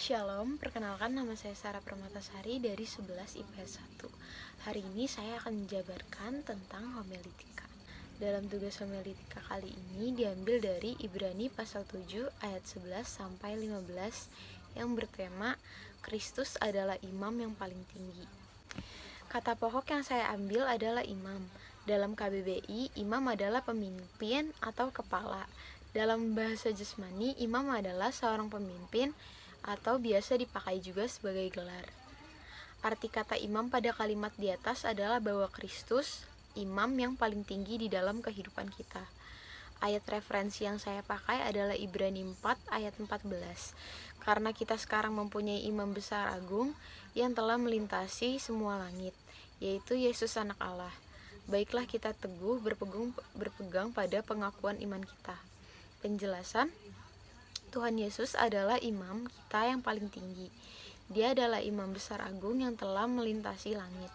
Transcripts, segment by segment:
Shalom, perkenalkan nama saya Sarah Permatasari dari 11 IPS 1. Hari ini saya akan menjabarkan tentang homiletika. Dalam tugas homiletika kali ini diambil dari Ibrani pasal 7 ayat 11 sampai 15 yang bertema Kristus adalah imam yang paling tinggi. Kata pokok yang saya ambil adalah imam. Dalam KBBI, imam adalah pemimpin atau kepala. Dalam bahasa jasmani, imam adalah seorang pemimpin atau biasa dipakai juga sebagai gelar. Arti kata imam pada kalimat di atas adalah bahwa Kristus, imam yang paling tinggi di dalam kehidupan kita. Ayat referensi yang saya pakai adalah Ibrani 4 ayat 14. Karena kita sekarang mempunyai imam besar agung yang telah melintasi semua langit, yaitu Yesus anak Allah. Baiklah kita teguh berpegang pada pengakuan iman kita. Penjelasan, Tuhan Yesus adalah imam kita yang paling tinggi. Dia adalah imam besar agung yang telah melintasi langit.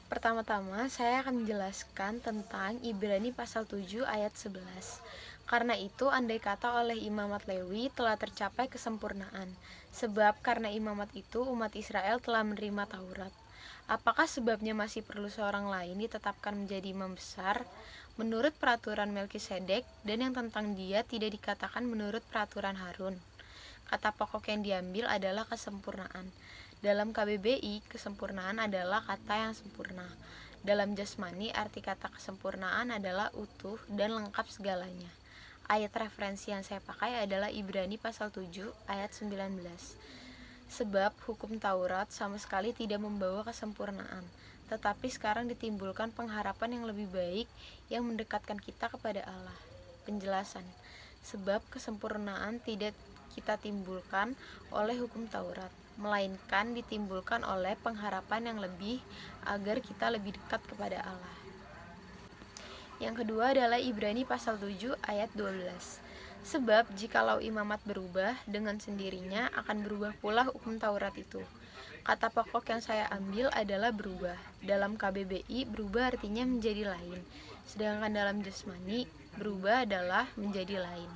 Pertama-tama saya akan menjelaskan tentang Ibrani pasal 7 ayat 11. Karena itu andai kata oleh imamat Lewi telah tercapai kesempurnaan. Sebab karena imamat itu umat Israel telah menerima Taurat. Apakah sebabnya masih perlu seorang lain ditetapkan menjadi imam besar menurut peraturan Melkisedek, dan yang tentang dia tidak dikatakan menurut peraturan Harun? Kata pokok yang diambil adalah kesempurnaan. Dalam KBBI, kesempurnaan adalah kata yang sempurna. Dalam jasmani, arti kata kesempurnaan adalah utuh dan lengkap segalanya. Ayat referensi yang saya pakai adalah Ibrani pasal 7 ayat 19. Sebab hukum Taurat sama sekali tidak membawa kesempurnaan, tetapi sekarang ditimbulkan pengharapan yang lebih baik yang mendekatkan kita kepada Allah. Penjelasan, sebab kesempurnaan tidak kita timbulkan oleh hukum Taurat, melainkan ditimbulkan oleh pengharapan yang lebih agar kita lebih dekat kepada Allah. Yang kedua adalah Ibrani pasal 7 ayat 12. Sebab jikalau imamat berubah, dengan sendirinya akan berubah pula hukum Taurat itu. Kata pokok yang saya ambil adalah berubah. Dalam KBBI, berubah artinya menjadi lain. Sedangkan dalam jasmani, berubah adalah menjadi lain.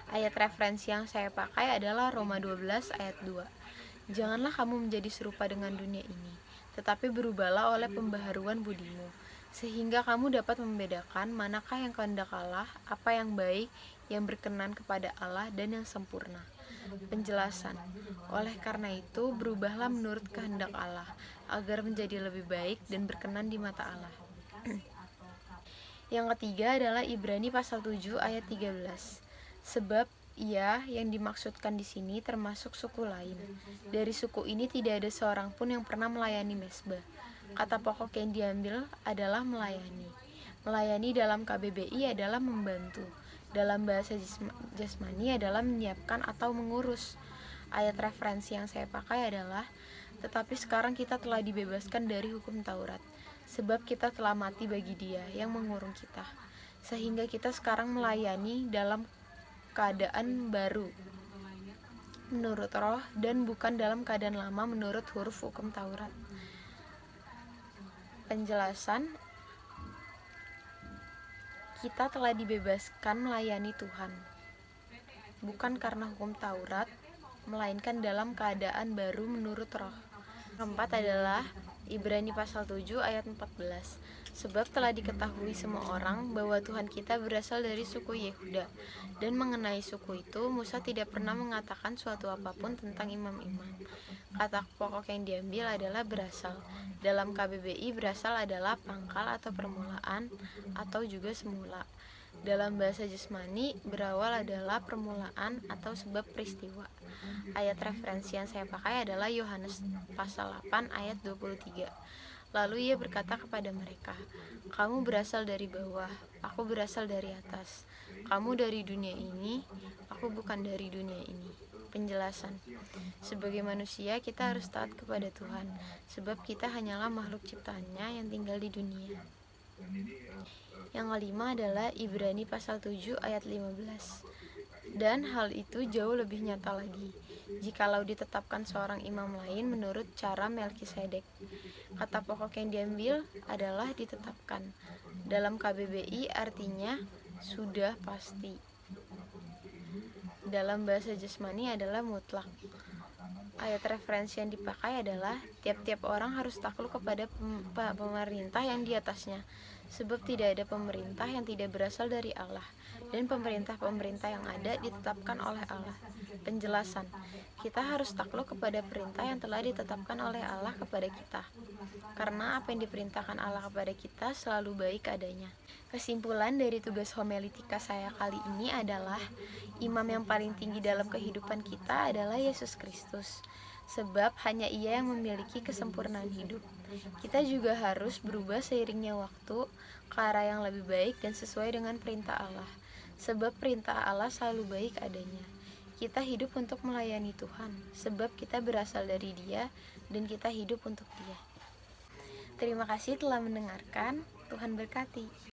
Ayat referensi yang saya pakai adalah Roma 12 ayat 2. Janganlah kamu menjadi serupa dengan dunia ini, tetapi berubahlah oleh pembaharuan budimu, sehingga kamu dapat membedakan manakah yang kehendak Allah, apa yang baik, yang berkenan kepada Allah, dan yang sempurna. Penjelasan, oleh karena itu berubahlah menurut kehendak Allah, agar menjadi lebih baik dan berkenan di mata Allah. Yang ketiga adalah Ibrani pasal 7 ayat 13. Sebab ia yang dimaksudkan di sini termasuk suku lain. Dari suku ini tidak ada seorang pun yang pernah melayani mezbah. Kata pokok yang diambil adalah melayani. Melayani dalam KBBI adalah membantu. Dalam bahasa jasmani adalah menyiapkan atau mengurus. Ayat referensi yang saya pakai adalah, tetapi sekarang kita telah dibebaskan dari hukum Taurat, sebab kita telah mati bagi Dia yang mengurung kita, sehingga kita sekarang melayani dalam keadaan baru menurut roh dan bukan dalam keadaan lama menurut huruf hukum Taurat. Penjelasan, kita telah dibebaskan melayani Tuhan, bukan karena hukum Taurat, melainkan dalam keadaan baru menurut roh. Keempat adalah Ibrani pasal 7 ayat 14. Sebab telah diketahui semua orang bahwa Tuhan kita berasal dari suku Yehuda, dan mengenai suku itu Musa tidak pernah mengatakan suatu apapun tentang imam-imam. Kata pokok yang diambil adalah berasal. Dalam KBBI, berasal adalah pangkal atau permulaan atau juga semula. Dalam bahasa jasmani, berawal adalah permulaan atau sebab peristiwa. Ayat referensi yang saya pakai adalah Yohanes pasal 8 ayat 23. Lalu ia berkata kepada mereka, kamu berasal dari bawah, aku berasal dari atas. Kamu dari dunia ini, aku bukan dari dunia ini. Penjelasan, sebagai manusia kita harus taat kepada Tuhan, sebab kita hanyalah makhluk ciptaannya yang tinggal di dunia. Yang kelima adalah Ibrani pasal 7 ayat 15. Dan hal itu jauh lebih nyata lagi, jikalau ditetapkan seorang imam lain menurut cara Melkisedek. Kata pokok yang diambil adalah ditetapkan. Dalam KBBI artinya sudah pasti. dalam bahasa jasmani adalah mutlak. Ayat referensi yang dipakai adalah tiap-tiap orang harus takluk kepada pemerintah yang di atasnya, sebab tidak ada pemerintah yang tidak berasal dari Allah, dan pemerintah-pemerintah yang ada ditetapkan oleh Allah. Penjelasan, kita harus takluk kepada perintah yang telah ditetapkan oleh Allah kepada kita, karena apa yang diperintahkan Allah kepada kita selalu baik adanya. Kesimpulan dari tugas homilitika saya kali ini adalah imam yang paling tinggi dalam kehidupan kita adalah Yesus Kristus, sebab hanya Ia yang memiliki kesempurnaan hidup. Kita juga harus berubah seiringnya waktu ke arah yang lebih baik dan sesuai dengan perintah Allah, sebab perintah Allah selalu baik adanya. Kita hidup untuk melayani Tuhan, sebab kita berasal dari Dia dan kita hidup untuk Dia. Terima kasih telah mendengarkan. Tuhan berkati.